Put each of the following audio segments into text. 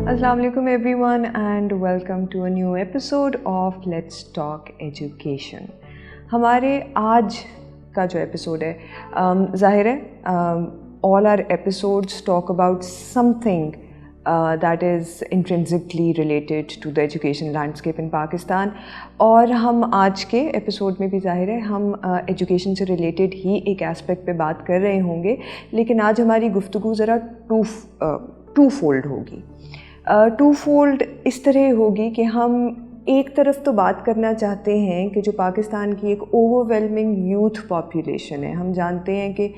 Assalamu alaikum everyone and welcome to a new episode of Let's Talk Education. ہمارے آج کا جو episode ہے ظاہر ہے all our episodes talk about something that is intrinsically related to the education landscape in Pakistan. اور ہم آج کے ایپیسوڈ میں بھی ظاہر ہے ہم ایجوکیشن سے ریلیٹڈ ہی ایک ایسپیکٹ پہ بات کر رہے ہوں گے، لیکن آج ہماری گفتگو ذرا ٹو فولڈ ہوگی. ٹو فولڈ اس طرح ہوگی کہ ہم ایک طرف تو بات کرنا چاہتے ہیں کہ جو پاکستان کی ایک اوور ویلمنگ یوتھ پاپولیشن ہے، ہم جانتے ہیں کہ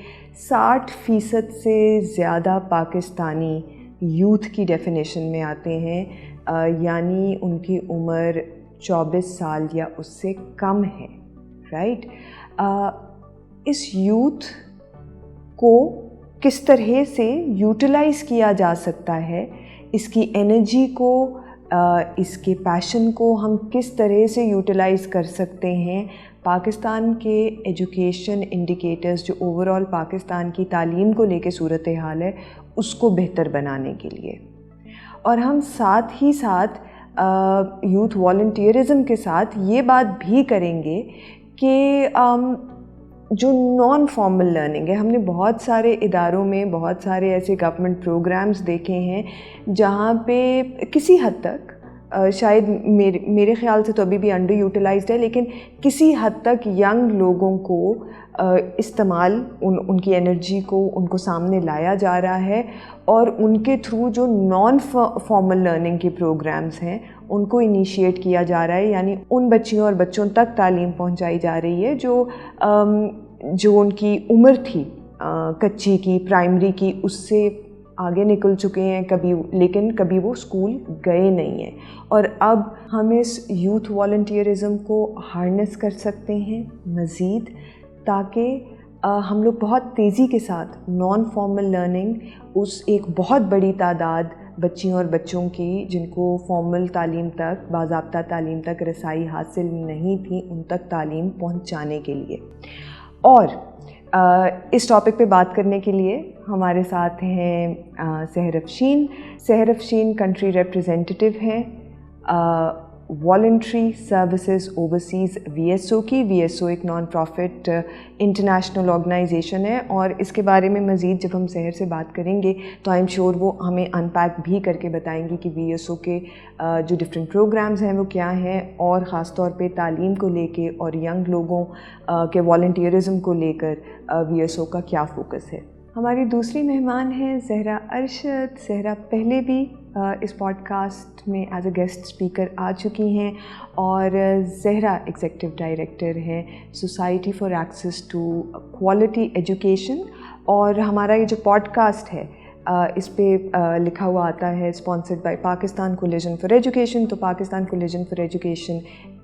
60% سے زیادہ پاکستانی یوتھ کی ڈیفینیشن میں آتے ہیں، یعنی ان کی عمر 24 سال یا اس سے کم ہے، رائٹ. اس یوتھ کو کس طرح سے یوٹیلائز کیا جا سکتا ہے، اس کی انرجی کو، اس کے پیشن کو ہم کس طرح سے یوٹیلائز کر سکتے ہیں، پاکستان کے ایجوکیشن انڈیکیٹرز جو اوور آل پاکستان کی تعلیم کو لے کے صورتحال ہے اس کو بہتر بنانے کے لیے. اور ہم ساتھ ہی ساتھ یوتھ والنٹیئرزم کے ساتھ یہ بات بھی کریں گے کہ جو نان فارمل لرننگ ہے، ہم نے بہت سارے اداروں میں بہت سارے ایسے گورنمنٹ پروگرامز دیکھے ہیں جہاں پہ کسی حد تک شاید میرے خیال سے تو ابھی بھی انڈر یوٹیلائزڈ ہے، لیکن کسی حد تک ینگ لوگوں کو استعمال ان کی انرجی کو ان کو سامنے لایا جا رہا ہے، اور ان کے تھرو جو نان فارمل لرننگ کے پروگرامز ہیں ان کو انیشیٹ کیا جا رہا ہے، یعنی ان بچیوں اور بچوں تک تعلیم پہنچائی جا رہی ہے جو ان کی عمر تھی کچی کی، پرائمری کی، اس سے آگے نکل چکے ہیں لیکن کبھی وہ اسکول گئے نہیں ہیں. اور اب ہم اس یوتھ والنٹیئرزم کو ہارنس کر سکتے ہیں مزید، تاکہ ہم لوگ بہت تیزی کے ساتھ نان فارمل لرننگ اس ایک بہت بڑی تعداد بچیوں اور بچوں کی جن کو فارمل تعلیم تک، باضابطہ تعلیم تک رسائی حاصل نہیں تھی، ان تک تعلیم پہنچانے کے لیے. اور اس ٹاپک پہ بات کرنے کے لیے ہمارے ساتھ ہیں سحر افشین. سحر افشین کنٹری ریپریزنٹیٹیو ہیں والنٹری سروسز اوورسیز VSO کی. VSO ایک نان پروفٹ انٹرنیشنل آرگنائزیشن ہے، اور اس کے بارے میں مزید جب ہم سحر سے بات کریں گے تو آئی ایم شیور وہ ہمیں ان پیک بھی کر کے بتائیں گی کہ VSO کے جو ڈفرینٹ پروگرامز ہیں وہ کیا ہیں، اور خاص طور پہ تعلیم کو لے کے اور ینگ لوگوں کے والنٹیئرزم کو لے کر VSO کا کیا فوکس ہے. ہماری دوسری مہمان ہیں زہرا ارشد. زہرا پہلے بھی اس پوڈ کاسٹ میں ایز اے گیسٹ اسپیکر آ چکی ہیں، اور زہرا ایگزیکٹو ڈائریکٹر ہیں Society for Access to Quality Education. اور ہمارا یہ جو پوڈ کاسٹ ہے اس پہ لکھا ہوا آتا ہے sponsored by Pakistan coalition for education. تو Pakistan coalition for education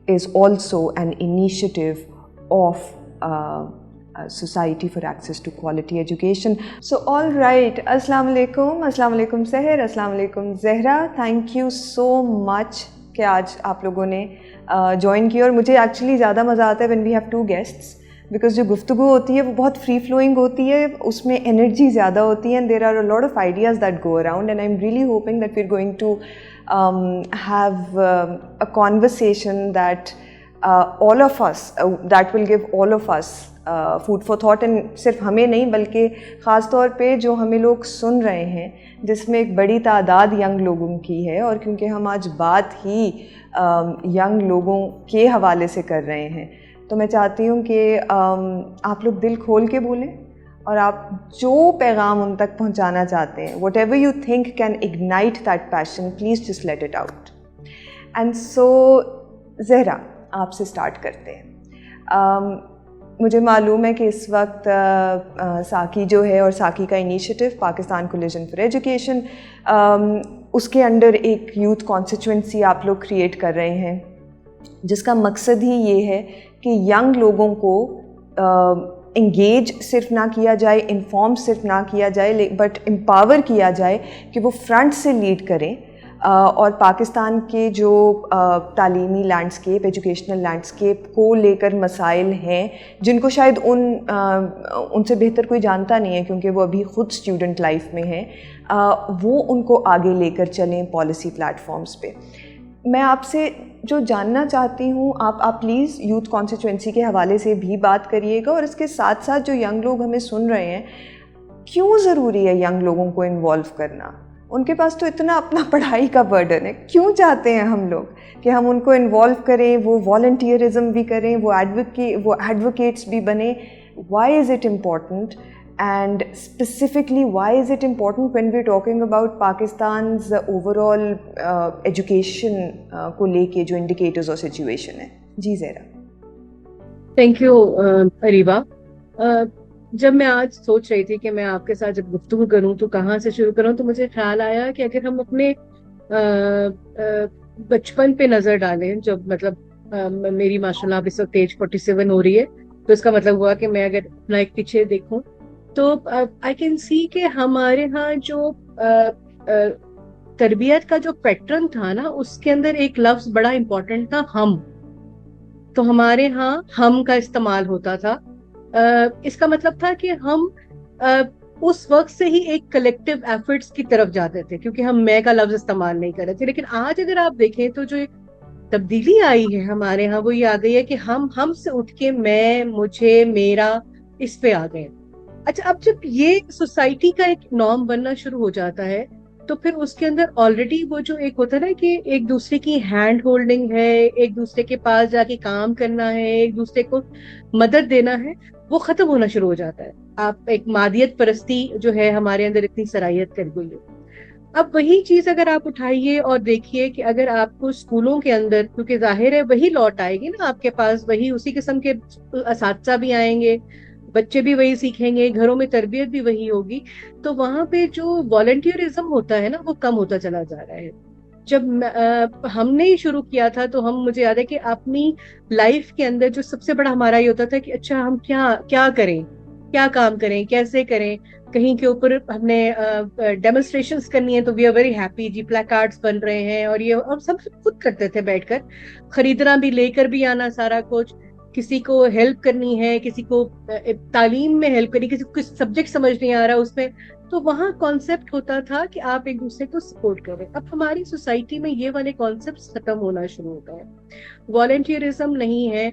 is also an initiative of Society for Access to Quality Education. So all right, السلام علیکم سحر، السلام علیکم زہرا. تھینک یو سو مچ کہ آج آپ لوگوں نے جوائن کیا. اور مجھے ایکچولی زیادہ مزہ آتا ہے when we have two guests, because جو گفتگو ہوتی ہے وہ بہت فری فلوئنگ ہوتی ہے، اس میں انرجی زیادہ ہوتی ہے، and there are a lot of ideas that go around, and I'm really hoping that we're going to have a conversation that all of us, that will give all of us food for thought. And صرف ہمیں نہیں بلکہ خاص طور پہ جو ہمیں لوگ سن رہے ہیں، جس میں ایک بڑی تعداد ینگ لوگوں کی ہے. اور کیونکہ ہم آج بات ہی ینگ لوگوں کے حوالے سے کر رہے ہیں، تو میں چاہتی ہوں کہ آپ لوگ دل کھول کے بولیں، اور آپ جو پیغام ان تک پہنچانا چاہتے ہیں، what ever you think can ignite that passion, please just let it out. And so Zahra آپ سے اسٹارٹ کرتے ہیں. مجھے معلوم ہے کہ اس وقت ساکی جو ہے، اور ساکی کا initiative Pakistan coalition for education, اس کے انڈر ایک یوتھ کانسٹیچوئنسی آپ لوگ کریٹ کر رہے ہیں، جس کا مقصد ہی یہ ہے کہ ینگ لوگوں کو انگیج صرف نہ کیا جائے، انفارم صرف نہ کیا جائے، بٹ امپاور کیا جائے کہ وہ فرنٹ سے لیڈ کریں اور پاکستان کے جو تعلیمی لینڈسکیپ، ایجوکیشنل لینڈسکیپ کو لے کر مسائل ہیں جن کو شاید ان سے بہتر کوئی جانتا نہیں ہے کیونکہ وہ ابھی خود اسٹوڈنٹ لائف میں ہیں، وہ ان کو آگے لے کر چلیں پالیسی پلیٹ فارمز پہ. میں آپ سے جو جاننا چاہتی ہوں، آپ پلیز یوتھ کانسٹیچوئنسی کے حوالے سے بھی بات کریے گا، اور اس کے ساتھ ساتھ جو ینگ لوگ ہمیں سن رہے ہیں، کیوں ضروری ہے ینگ لوگوں کو انوالو کرنا؟ ان کے پاس تو اتنا اپنا پڑھائی کا برڈن ہے، کیوں چاہتے ہیں ہم لوگ کہ ہم ان کو انوالو کریں، وہ والنٹیئرزم بھی کریں، وہ ایڈوکیٹس بھی بنیں؟ Why is it important? And specifically, why is it important when we're talking about Pakistan's overall education کو لے کے جو indicators اور situation ہے؟ جی زہرا. Thank you Areeba. جب میں آج سوچ رہی تھی کہ میں آپ کے ساتھ جب گفتگو کروں تو کہاں سے شروع کروں، تو مجھے خیال آیا کہ اگر ہم اپنے بچپن پہ نظر ڈالیں، جب مطلب میری ماشاء اللہ اب اس وقت ایج 47 ہو رہی ہے، تو اس کا مطلب ہوا کہ میں اگر اپنا ایک پیچھے دیکھوں تو آئی کین سی کہ ہمارے ہاں جو تربیت کا جو پیٹرن تھا نا، اس کے اندر ایک لفظ بڑا امپورٹنٹ تھا، ہم. تو ہمارے ہاں ہم کا استعمال ہوتا تھا. اس کا مطلب تھا کہ ہم اس وقت سے ہی ایک کلیکٹیو ایفرٹس کی طرف جاتے تھے، کیونکہ ہم میں کا لفظ استعمال نہیں کر رہے تھے. لیکن آج اگر آپ دیکھیں تو جو تبدیلی آئی ہے ہمارے ہاں، وہ یہ آ گئی ہے کہ ہم سے اٹھ کے میں، مجھے، میرا اس پہ آ گئے. اچھا، اب جب یہ سوسائٹی کا ایک نارم بننا شروع ہو جاتا ہے تو پھر اس کے اندر آلریڈی وہ جو ایک ہوتا ہے نا کہ ایک دوسرے کی ہینڈ ہولڈنگ ہے، ایک دوسرے کے پاس جا کے کام کرنا ہے، ایک دوسرے کو مدد دینا ہے، وہ ختم ہونا شروع ہو جاتا ہے. آپ ایک مادیت پرستی جو ہے ہمارے اندر اتنی صلاحیت کر گئی ہے. اب وہی چیز اگر آپ اٹھائیے اور دیکھیے کہ اگر آپ کو اسکولوں کے اندر، کیونکہ ظاہر ہے وہی لوٹ آئے گی نا آپ کے پاس، وہی اسی قسم کے اساتذہ بھی آئیں گے، بچے بھی وہی سیکھیں گے، گھروں میں تربیت بھی وہی ہوگی، تو وہاں پہ جو والنٹیئرزم ہوتا ہے نا، وہ کم ہوتا چلا جا رہا ہے. جب ہم نے شروع کیا تھا تو مجھے یاد ہے کہ اپنی لائف کے اندر جو سب سے بڑا ہمارا یہ ہوتا تھا کہ اچھا ہم کیا کریں، کیا کام کریں، کیسے کریں. کہیں کے اوپر ہم نے ڈیمونسٹریشنز کرنی ہے تو وی آر ویری ہیپی جی، پلیک کارڈز بن رہے ہیں، اور یہ اور سب خود کرتے تھے بیٹھ کر، خریدنا بھی، لے کر بھی آنا سارا کچھ. کسی کو ہیلپ کرنی ہے، کسی کو تعلیم میں ہیلپ کرنی، کسی کو کچھ سبجیکٹ سمجھ نہیں آ رہا اس میں، تو وہاں کانسیپٹ ہوتا تھا کہ آپ ایک دوسرے کو سپورٹ کریں. اب ہماری سوسائٹی میں یہ والے کانسیپٹ ختم ہونا شروع ہو گئے. والنٹیئرزم نہیں ہے.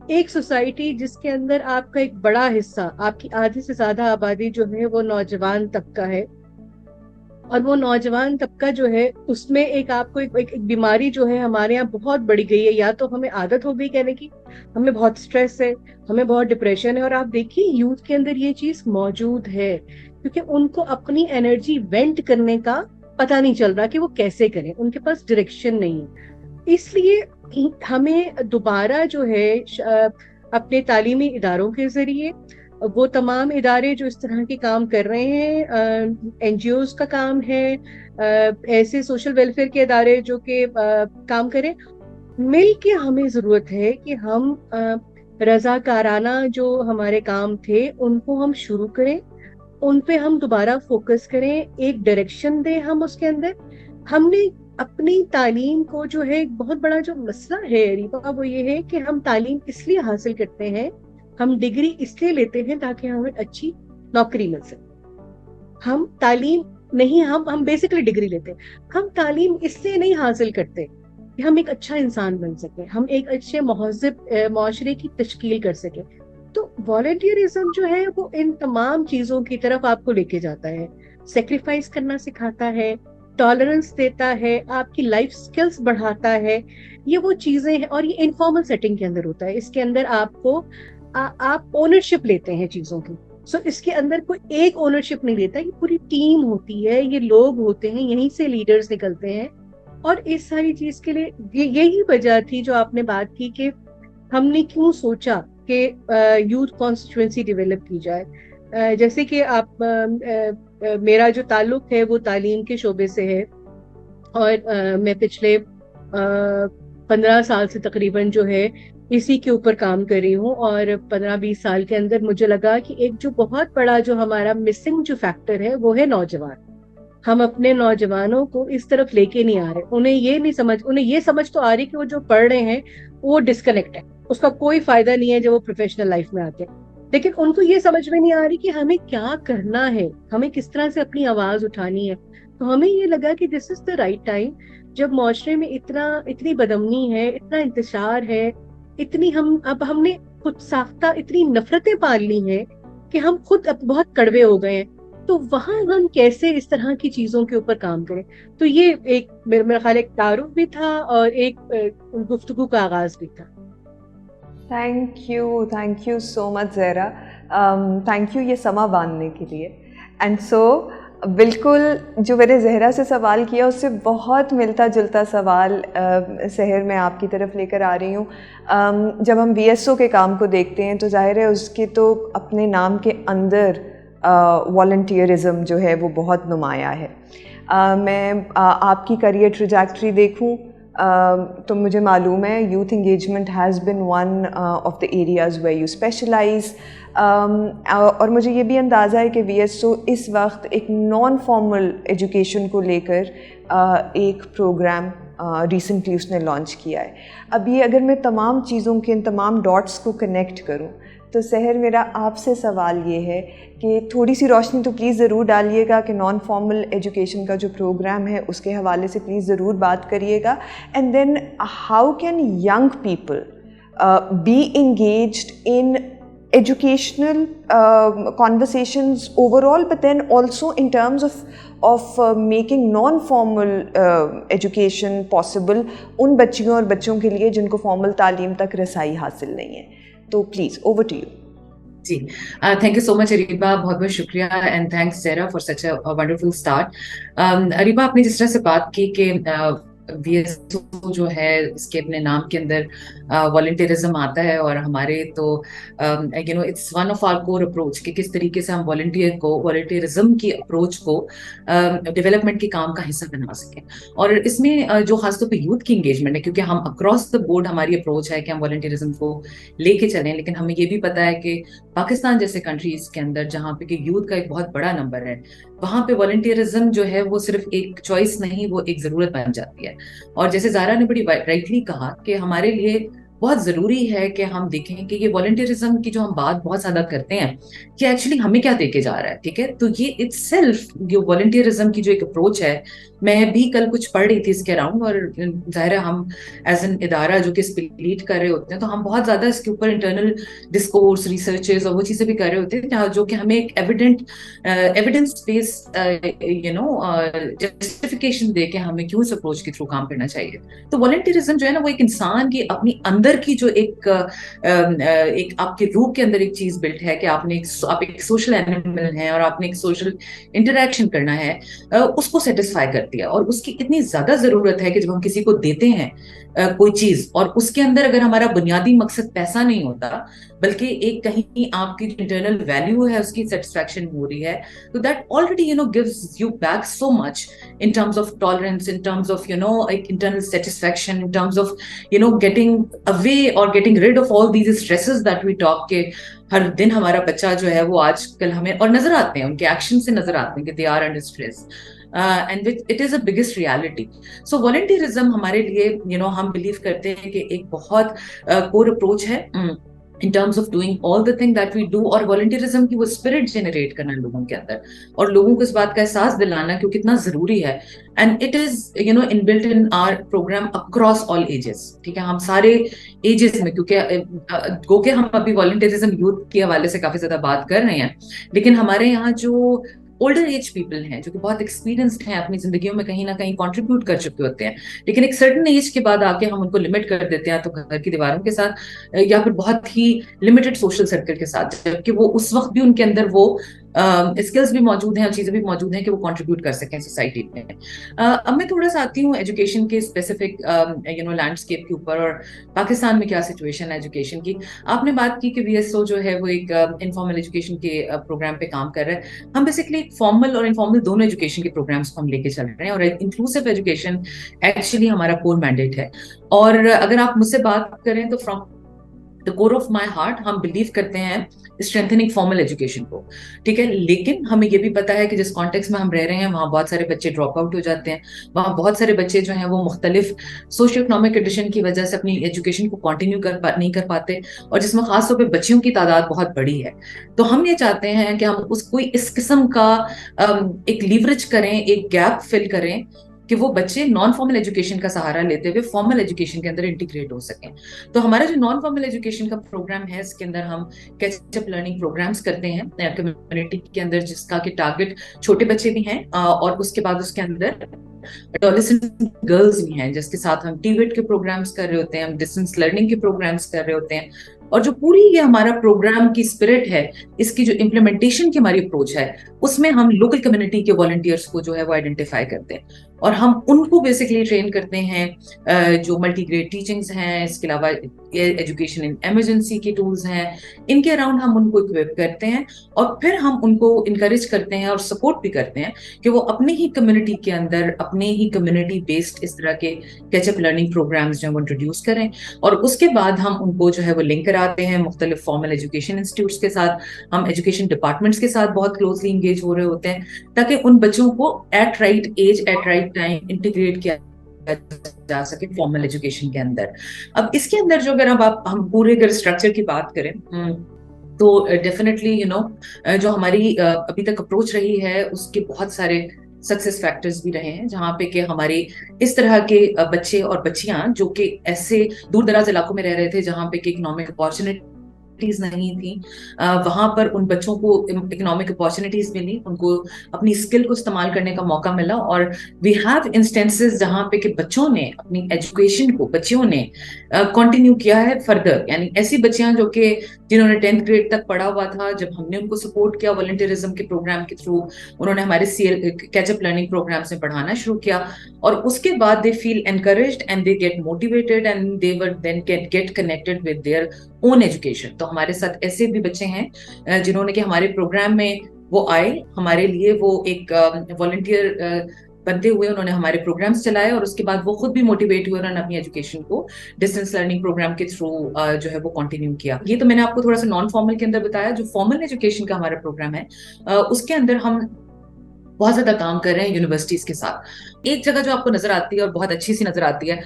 ایک سوسائٹی جس کے اندر آپ کا ایک بڑا حصہ، آپ کی آدھی سے زیادہ آبادی جو ہے وہ نوجوان طبقہ ہے، اور وہ نوجوان طبقہ جو ہے اس میں ایک آپ کو ایک بیماری جو ہے ہمارے یہاں بہت بڑی گئی ہے. یا تو ہمیں عادت ہو گئی کہنے کی ہمیں بہت سٹریس ہے، ہمیں بہت ڈپریشن ہے، اور آپ دیکھیے یوتھ کے اندر یہ چیز موجود ہے کیونکہ ان کو اپنی انرجی وینٹ کرنے کا پتہ نہیں چل رہا کہ وہ کیسے کریں، ان کے پاس ڈائریکشن نہیں. اس لیے ہمیں دوبارہ جو ہے اپنے تعلیمی اداروں کے ذریعے، وہ تمام ادارے جو اس طرح کے کام کر رہے ہیں، این جی اوز کا کام ہے، ایسے سوشل ویلفیئر کے ادارے جو کہ کام کریں، مل کے ہمیں ضرورت ہے کہ ہم رضاکارانہ جو ہمارے کام تھے ان کو ہم شروع کریں، ان پہ ہم دوبارہ فوکس کریں، ایک ڈائریکشن دیں ہم اس کے اندر. ہم نے اپنی تعلیم کو جو ہے ایک بہت بڑا جو مسئلہ ہے ریبا، وہ یہ ہے کہ ہم تعلیم اس لیے حاصل کرتے ہیں، ہم ڈگری اس لیے لیتے ہیں تاکہ ہمیں اچھی نوکری مل سکے. ہم تعلیم نہیں، ہم بیسکلی ڈگری لیتے ہیں، ہم تعلیم اس لیے نہیں حاصل کرتے کہ ہم ایک اچھا انسان بن سکیں، ہم ایک اچھے مہذب معاشرے کی تشکیل کر سکیں. تو والنٹیئرزم جو ہے وہ ان تمام چیزوں کی طرف آپ کو لے کے جاتا ہے، سیکریفائس کرنا سکھاتا ہے، ٹالرنس دیتا ہے، آپ کی لائف سکلز بڑھاتا ہے. یہ وہ چیزیں ہیں، اور یہ انفارمل سیٹنگ کے اندر ہوتا ہے. اس کے اندر آپ اونرشپ لیتے ہیں چیزوں کی. سو اس کے اندر کوئی ایک اونرشپ نہیں لیتا، یہ پوری ٹیم ہوتی ہے، یہ لوگ ہوتے ہیں، یہیں سے لیڈرز نکلتے ہیں. اور اس ساری چیز کے لیے یہی وجہ تھی جو آپ نے بات کی کہ ہم نے کیوں سوچا کہ یوتھ کانسٹیچوئنسی ڈیولپ کی جائے. جیسے کہ آپ میرا جو تعلق ہے وہ تعلیم کے شعبے سے ہے، اور میں پچھلے 15 سال سے تقریباً جو ہے اسی کے اوپر کام کر رہی ہوں. اور 15-20 سال کے اندر مجھے لگا کہ ایک جو بہت بڑا جو ہمارا مسنگ جو فیکٹر ہے وہ ہے نوجوان. ہم اپنے نوجوانوں کو اس طرف لے کے نہیں آ رہے. انہیں یہ سمجھ تو آ رہی کہ وہ جو پڑھ رہے ہیں وہ ڈسکنیکٹ ہے, اس کا کوئی فائدہ نہیں ہے جب وہ پروفیشنل لائف میں آتے ہیں. لیکن ان کو یہ سمجھ میں نہیں آ رہی کہ ہمیں کیا کرنا ہے, ہمیں کس طرح سے اپنی آواز اٹھانی ہے. تو ہمیں یہ لگا کہ دس از دا رائٹ ٹائم, جب معاشرے میں اتنی بدامنی ہے, اتنا انتشار ہے, ہم نے خود ساختہ اتنی نفرتیں پال لی ہیں کہ ہم خود اب بہت کڑوے ہو گئے ہیں. تو وہاں ہم کیسے اس طرح کی چیزوں کے اوپر کام کریں. تو یہ ایک میرا خیال ایک تعارف بھی تھا اور ایک گفتگو کا آغاز بھی تھا. Thank you so much Zahra, thank you یہ سما باندھنے کے لیے. اینڈ سو بالکل جو میں نے زہرا سے سوال کیا اس سے بہت ملتا جلتا سوال سحر میں آپ کی طرف لے کر آ رہی ہوں. جب ہم VSO کے کام کو دیکھتے ہیں تو ظاہر ہے اس کے تو اپنے نام کے اندر والنٹیئرزم جو ہے وہ بہت نمایاں ہے. میں آپ کی کریئر ٹریجیکٹری دیکھوں تو مجھے معلوم ہے youth engagement has been one of the areas where you specialise, اور مجھے یہ بھی اندازہ ہے کہ VSO اس وقت ایک نان فارمل ایجوکیشن کو لے کر ایک پروگرام ریسنٹلی اس نے لانچ کیا ہے. اب یہ اگر میں تمام چیزوں کے ان تمام ڈاٹس کو کنیکٹ کروں تو سحر میرا آپ سے سوال یہ ہے کہ تھوڑی سی روشنی تو پلیز ضرور ڈالیے گا کہ نان فارمل ایجوکیشن کا جو پروگرام ہے اس کے حوالے سے پلیز ضرور بات کریے گا. And then how can young people be engaged in educational conversations overall, but then also in terms of making non-formal education possible ان بچیوں اور بچوں کے لیے جن کو فارمل تعلیم تک رسائی حاصل نہیں ہے. تو پلیز اوور ٹو یو. جی thank you so much Areeba, بہت بہت شکریہ and thanks Zahra for such a wonderful start. Areeba آپ نے جس طرح سے بات کی کہ VSO جو ہے اس کے اپنے نام کے اندر والنٹیئرزم آتا ہے, اور ہمارے تو it's one of our core approach کہ کس طریقے سے ہم والنٹیئرزم کی اپروچ کو ڈیولپمنٹ کے کام کا حصہ بنا سکیں. اور اس میں جو خاص طور پہ یوتھ کی انگیجمنٹ ہے, کیونکہ ہم اکراس دا بورڈ ہماری اپروچ ہے کہ ہم والنٹیئرزم کو لے کے چلیں, لیکن ہمیں یہ بھی پتا ہے کہ پاکستان جیسے کنٹریز کے اندر جہاں پہ کہ یوتھ کا ایک بہت بڑا نمبر ہے, وہاں پہ والنٹیئرزم جو ہے وہ صرف ایک چوائس نہیں, وہ ایک ضرورت بن جاتی ہے. اور جیسے زارا نے بڑی رائٹلی کہا کہ ہمارے لیے بہت ضروری ہے کہ ہم دیکھیں کہ یہ والنٹیئرزم کی جو ہم بات بہت زیادہ کرتے ہیں کہ ایکچولی ہمیں کیا دے کے جا رہا ہے. ٹھیک ہے, تو یہ اٹ سیلف جو والنٹیئرزم کی جو ایک اپروچ ہے, میں بھی کل کچھ پڑھ رہی تھی اس کے اراؤنڈ, اور ظاہر ہے ہم ایز این ادارہ جو کہ اس پہ لیڈ کر رہے ہوتے ہیں تو ہم بہت زیادہ اس کے اوپر انٹرنل ڈسکورس ریسرچز اور وہ چیزیں بھی کر رہے ہوتے ہیں جو کہ ہمیں ایک ایویڈنس بیس جسٹیفیکیشن دے کے ہمیں کیوں اس اپروچ کے تھرو کام کرنا چاہیے. تو والنٹیئرزم جو ہے نا وہ ایک انسان کی اپنی اندر کی جو ایک آپ کے روح کے اندر ایک چیز بلٹ ہے کہ آپ ایک سوشل اینیمل ہیں اور آپ نے ایک سوشل انٹریکشن کرنا ہے, اس کو سیٹسفائی کرتی ہے. اور اس کی اتنی زیادہ ضرورت ہے کہ جب ہم کسی کو دیتے ہیں کوئی چیز, اور اس کے اندر اگر ہمارا بنیادی مقصد پیسہ نہیں ہوتا بلکہ ایک کہیں آپ کی انٹرنل ویلیو ہے اس کی سیٹسفیکشن ہو رہی ہے, تو that already gives you back so much in terms of tolerance, in terms of like internal satisfaction, in terms of getting away or getting rid of all these stresses that we talk کہ ہر دن ہمارا بچہ جو ہے وہ آج کل ہمیں اور نظر آتے ہیں, ان کے ایکشن سے نظر آتے ہیں کہ they are under stress. And it is a biggest reality. So volunteerism ہمارے لیے ہم believe کرتے ہیں کہ ایک بہت core approach ہے in terms of doing all the thing that we do, اور volunteerism کی وہ spirit generate کرنا لوگوں کے اندر اور لوگوں کو اس بات کا احساس دلانا کہ وہ کتنا ضروری ہے. And it is inbuilt in our program across all ages. ٹھیک ہے, ہم سارے ایجز میں, کیونکہ ہم ابھی volunteerism youth کے حوالے سے کافی زیادہ بات کر رہے ہیں, لیکن ہمارے یہاں جو اولڈر ایج پیپل ہیں جو کہ بہت ایکسپیرینسڈ ہیں, اپنی زندگیوں میں کہیں نہ کہیں کنٹریبیوٹ کر چکے ہوتے ہیں, لیکن ایک سرٹن ایج کے بعد آ کے ہم ان کو لمٹ کر دیتے ہیں تو گھر کی دیواروں کے ساتھ یا پھر بہت ہی لمیٹڈ سوشل سرکل کے ساتھ, جبکہ وہ اس وقت بھی ان کے اندر وہ اسکلز بھی موجود ہیں اور چیزیں بھی موجود ہیں کہ وہ کنٹریبیوٹ کر سکیں سوسائٹی میں. اب میں تھوڑا سا آتی ہوں ایجوکیشن کے اسپیسیفک لینڈسکیپ کے اوپر اور پاکستان میں کیا سچویشن ہے ایجوکیشن کی. آپ نے بات کی کہ VSO جو ہے وہ ایک انفارمل ایجوکیشن کے پروگرام پہ کام کر رہے ہیں. ہم بیسکلی ایک فارمل اور انفارمل دونوں ایجوکیشن کے پروگرامس کو ہم لے کے چل رہے ہیں, اور انکلوسیو ایجوکیشن ایکچولی ہمارا کور مینڈیٹ ہے. اور اگر آپ مجھ سے بات کریں تو from the core of my heart ہم بلیو کرتے ہیں اسٹرینتھنگ فارمل ایجوکیشن کو, ٹھیک ہے, لیکن ہمیں یہ بھی پتا ہے کہ جس کانٹیکس میں ہم رہ رہے ہیں وہاں بہت سارے بچے ڈراپ آؤٹ ہو جاتے ہیں, وہاں بہت سارے بچے جو ہیں وہ مختلف سوشو اکنامک کنڈیشن کی وجہ سے اپنی ایجوکیشن کو کنٹینیو نہیں کر پاتے, اور جس میں خاص طور پہ بچیوں کی تعداد بہت بڑی ہے. تو ہم یہ چاہتے ہیں کہ ہم کوئی اس قسم کا ایک لیوریج کریں, ایک گیپ فل کریں کہ وہ بچے نان فارمل ایجوکیشن کا سہارا لیتے ہوئے فارمل ایجوکیشن کے اندر انٹیگریٹ ہو سکیں. تو ہمارا جو نان فارمل ایجوکیشن کا پروگرام ہے اس کے اندر ہم کیچ اپ لرننگ پروگرامس کرتے ہیں کمیونٹی کے اندر, جس کا کہ ٹارگٹ چھوٹے بچے بھی ہیں, اور اس کے بعد اس کے اندر ایڈولسنٹ گرلز بھی ہیں, جس کے ساتھ ہم ٹی ویٹ کے پروگرامس کر رہے ہوتے ہیں, ہم ڈسٹینس لرننگ کے پروگرامس کر رہے ہوتے ہیں. اور جو پوری یہ ہمارا پروگرام کی اسپرٹ ہے, اس کی جو امپلیمنٹیشن کی ہماری اپروچ ہے, اس میں ہم لوکل کمیونٹی کے والنٹیئرس کو جو ہے وہ آئیڈینٹیفائی کرتے ہیں, اور ہم ان کو بیسکلی ٹرین کرتے ہیں جو ملٹی گریڈ ٹیچنگز ہیں, اس کے علاوہ ایجوکیشن ان ایمرجنسی کے ٹولز ہیں, ان کے اراؤنڈ ہم ان کو اکوپ کرتے ہیں, اور پھر ہم ان کو انکریج کرتے ہیں اور سپورٹ بھی کرتے ہیں کہ وہ اپنے ہی کمیونٹی کے اندر اپنے ہی کمیونٹی بیسڈ اس طرح کے کیچ اپ لرننگ پروگرامز جو ہیں وہ انٹروڈیوس کریں. اور اس کے بعد ہم ان کو جو ہے وہ لنک کراتے ہیں مختلف فارمل ایجوکیشن انسٹیٹیوٹس کے ساتھ, ہم ایجوکیشن ڈپارٹمنٹس کے ساتھ بہت کلوزلی انگیج ہو رہے ہوتے ہیں, تاکہ ان بچوں کو at right age at right time integrate کیا جا سکے فارمل ایجوکیشن کے اندر. اب اس کے اندر جو اگر ہم پورے اگر اسٹرکچر کی بات کریں تو ڈیفینیٹلی جو ہماری ابھی تک اپروچ رہی ہے اس کے بہت سارے سکسیس فیکٹرز بھی رہے ہیں, جہاں پہ کہ ہمارے اس طرح کے بچے اور بچیاں جو کہ ایسے دور دراز علاقوں میں رہ رہے تھے جہاں پہ کہ اکنامک اپارچونیٹیز نہیں تھیں, وہاں پر ان بچوں کو اکنامک اپارچونیٹیز ملی, ان کو اپنی اسکل کو استعمال کرنے کا موقع ملا. اور وی ہیو انسٹینسز جہاں پہ کہ بچوں نے اپنی ایجوکیشن کو بچیوں نے کنٹینیو کیا ہے فردر, یعنی ایسی بچیاں جو کہ جنہوں نے 10th گریڈ تک پڑھا ہوا تھا, جب ہم نے ان کو سپورٹ کیا والنٹیرزم کے پروگرام کے تھرو, انہوں نے ہمارے کیچ اپ لرننگ پروگرام سے پڑھانا شروع کیا, اور اس کے بعد they feel encouraged and they get motivated and they were then get connected with their own education. تو ہمارے ساتھ ایسے بھی بچے ہیں جنہوں نے کہ ہمارے پروگرام میں وہ آئے, ہمارے لیے وہ ایک والنٹیئر بنتے ہوئے انہوں نے ہمارے پروگرامز چلائے, اور اس کے بعد وہ خود بھی موٹیویٹ ہوئے, انہوں نے اپنی ایجوکیشن کو ڈسٹینس لرننگ پروگرام کے تھرو جو ہے وہ کنٹینیو کیا. یہ تو میں نے آپ کو تھوڑا سا نان فارمل کے اندر بتایا. جو فارمل ایجوکیشن کا ہمارا پروگرام ہے اس کے اندر ہم بہت زیادہ کام کر رہے ہیں یونیورسٹیز کے ساتھ. ایک جگہ جو آپ کو نظر آتی ہے اور بہت اچھی سی نظر آتی ہے,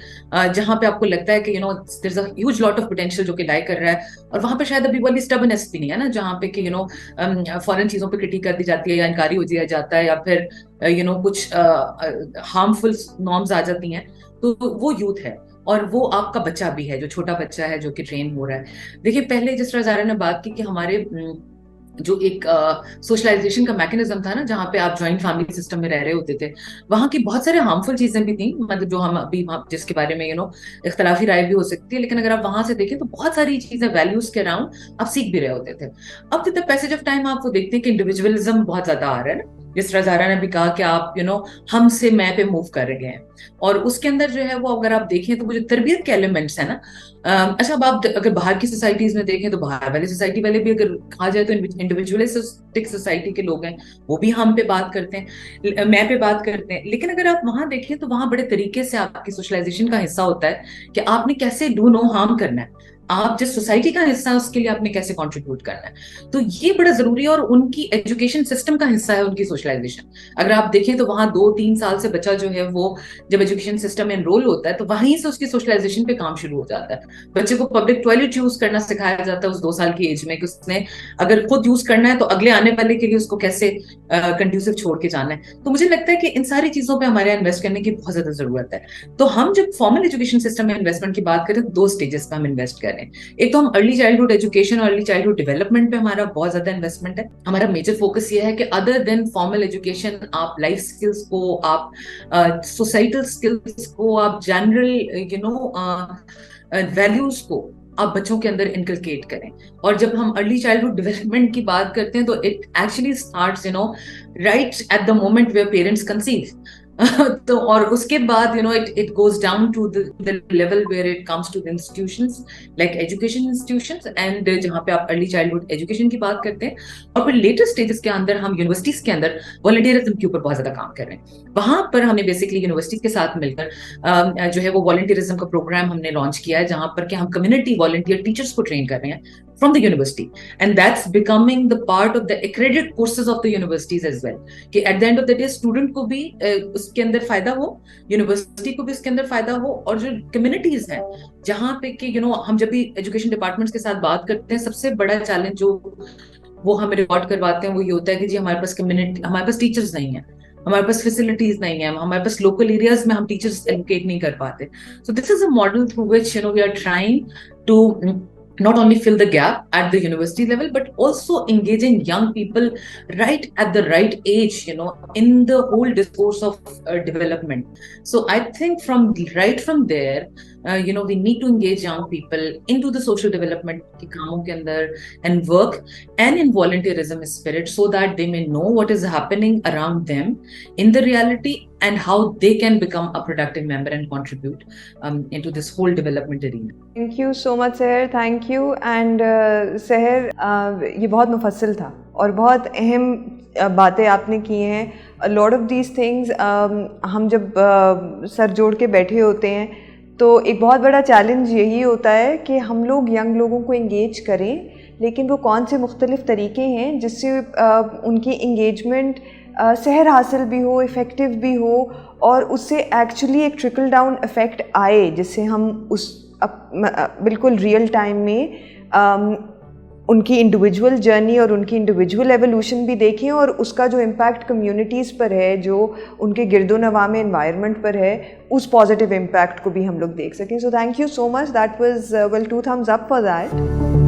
جہاں پہ آپ کو لگتا ہے کہ there's a huge lot of potential جو کہ لائی کر رہا ہے, اور وہاں پہ شاید ابھی والی stubbornness بھی نہیں ہے نا, جہاں پہ کہ فورن چیزوں پہ کرٹیک کر دی جاتی ہے یا انکاری ہو دیا جاتا ہے, یا پھر کچھ ہارمفل نارمز آ جاتی ہیں, تو وہ یوتھ ہے, اور وہ آپ کا بچہ بھی ہے جو چھوٹا بچہ ہے جو کہ ٹرین ہو رہا ہے. دیکھیے پہلے جس طرح زارا نے بات کی کہ ہمارے جو ایک سوشلائزیشن کا میکنزم تھا نا, جہاں پہ آپ جوائنٹ فیملی سسٹم میں رہ رہے ہوتے تھے, وہاں کی بہت سارے ہارمفل چیزیں بھی تھیں, مطلب جو ہم ابھی جس کے بارے میں اختلافی رائے بھی ہو سکتی ہے, لیکن اگر آپ وہاں سے دیکھیں تو بہت ساری چیزیں ویلیوز کے اراؤنڈ آپ سیکھ بھی رہے ہوتے تھے. اب with the passage of time آپ وہ دیکھتے ہیں کہ انڈیویجولزم بہت زیادہ آ رہا ہے نا, جس طرح زارا نے بھی کہا کہ آپ ہم سے میں پہ موو کر رہے ہیں, اور اس کے اندر جو ہے وہ اگر آپ دیکھیں تو وہ جو تربیت کے ایلیمنٹس ہیں نا, اچھا اب آپ اگر باہر کی سوسائٹیز میں دیکھیں تو باہر والی سوسائٹی والے بھی اگر کہا جائے تو انڈیویجولسٹک سوسائٹی کے لوگ ہیں, وہ بھی ہم پہ بات کرتے ہیں, میں پہ بات کرتے ہیں. لیکن اگر آپ وہاں دیکھیں تو وہاں بڑے طریقے سے آپ کی سوشلائزیشن کا حصہ ہوتا ہے کہ آپ نے کیسے ڈو نو ہارم کرنا ہے, آپ جس سوسائٹی کا حصہ ہے اس کے لیے آپ نے کیسے کنٹریبیوٹ کرنا ہے. تو یہ بڑا ضروری ہے, اور ان کی ایجوکیشن سسٹم کا حصہ ہے ان کی سوشلائزیشن. اگر آپ دیکھیں تو وہاں 2-3 سال سے بچہ جو ہے وہ جب ایجوکیشن سسٹم میں انرول ہوتا ہے تو وہیں سے اس کی سوشلائزیشن پہ کام شروع ہو جاتا ہے. بچے کو پبلک ٹوائلٹ یوز کرنا سکھایا جاتا ہے اس 2 سال کی ایج میں, کہ اس نے اگر خود یوز کرنا ہے تو اگلے آنے والے کے لیے اس کو کیسے کنڈیوسو چھوڑ کے جانا ہے. تو مجھے لگتا ہے کہ ان ساری چیزوں پہ ہمارے انویسٹ کرنے کی بہت زیادہ ضرورت ہے. تو ہم جب فارمل ایجوکیشن سسٹم میں انویسٹمنٹ کی بات کریں تو 2 اسٹیجز پہ ہم انویسٹ کر رہے ہیں. ایک تو ہم ارلی چائلڈہڈ ایجوکیشن اور ارلی چائلڈہڈ ڈیولپمنٹ پہ ہمارا بہت زیادہ انویسٹمنٹ ہے. ہمارا میجر فوکس یہ ہے کہ ادر دین فارمل ایجوکیشن آپ لائف اسکلس کو, آپ سوسائٹل اسکلس کو, آپ جنرل ویلیوز کو آپ بچوں کے اندر انکلکیٹ کریں. اور جب ہم ارلی چائلڈہڈ ڈیولپمنٹ کی بات کرتے ہیں تو it actually starts right at the moment where parents conceive. تو اور اس کے بعد it goes down to the level where it comes to the institutions like education institutions and جہاں پہ آپ ارلی چائلڈہڈ ایجوکیشن کی بات کرتے ہیں. اور پھر لیٹر اسٹیجز کے اندر ہم یونیورسٹیز کے اندر والنٹیئرزم کے اوپر بہت زیادہ کام کر رہے ہیں. وہاں پر ہمیں بیسکلی یونیورسٹیز کے ساتھ مل کر جو ہے وہ والنٹیئرزم کا پروگرام ہم نے لانچ کیا ہے, جہاں پر کہ ہم کمیونٹی والنٹیئر ٹیچرس کو ٹرین کر رہے ہیں from the university, and that's becoming the part of the accredited courses of the universities as well, کہ at the end of the day student کو بھی اس کے اندر فائدہ ہو, یونیورسٹی کو بھی اس کے اندر فائدہ ہو, اور جو کمیونٹیز ہیں جہاں پہ کہ ہم جب بھی ایجوکیشن ڈپارٹمنٹس کے ساتھ بات کرتے ہیں, سب سے بڑا چیلنج جو وہ ہم ریکارڈ کرواتے ہیں وہ یہ ہوتا ہے کہ جی ہمارے پاس کمیونٹی, ہمارے پاس ٹیچرز نہیں ہیں, ہمارے پاس فیسلٹیز نہیں ہیں, ہمارے پاس لوکل ایریاز میں ہم ٹیچرز ایلوکیٹ نہیں کر پاتے. So this is a model through which we are trying to not only fill the gap at the university level, but also engaging young people right at the right age, in the whole discourse of development. So I think right from there, we need to engage young people into the social development ke kaamon ke andar and work and in volunteerism spirit, so that they may know what is happening around them in the reality and how they can become a productive member and contribute into this whole development arena. Thank you so much Seher, thank you. And Seher, یہ بہت مفصل تھا اور بہت اہم باتیں آپ نے کی ہیں. A lot of these things ہم جب سر جوڑ کے بیٹھے ہوتے ہیں تو ایک بہت بڑا چیلنج یہی ہوتا ہے کہ ہم لوگ ینگ لوگوں کو انگیج کریں, لیکن وہ کون سے مختلف طریقے ہیں جس سے ان کی انگیجمنٹ سحر حاصل بھی ہو, افیکٹو بھی ہو, اور اس سے ایکچولی ایک ٹرکل ڈاؤن افیکٹ آئے, جس سے ہم اس بالکل ریئل ٹائم میں ان کی انڈیویجول جرنی اور ان کی انڈیویجول ایولیوشن بھی دیکھیں, اور اس کا جو امپیکٹ کمیونٹیز پر ہے, جو ان کے گرد و نواح میں انوائرمنٹ پر ہے, اس پازیٹیو امپیکٹ کو بھی ہم لوگ دیکھ سکیں. So thank you so much, that was 2 thumbs up for that.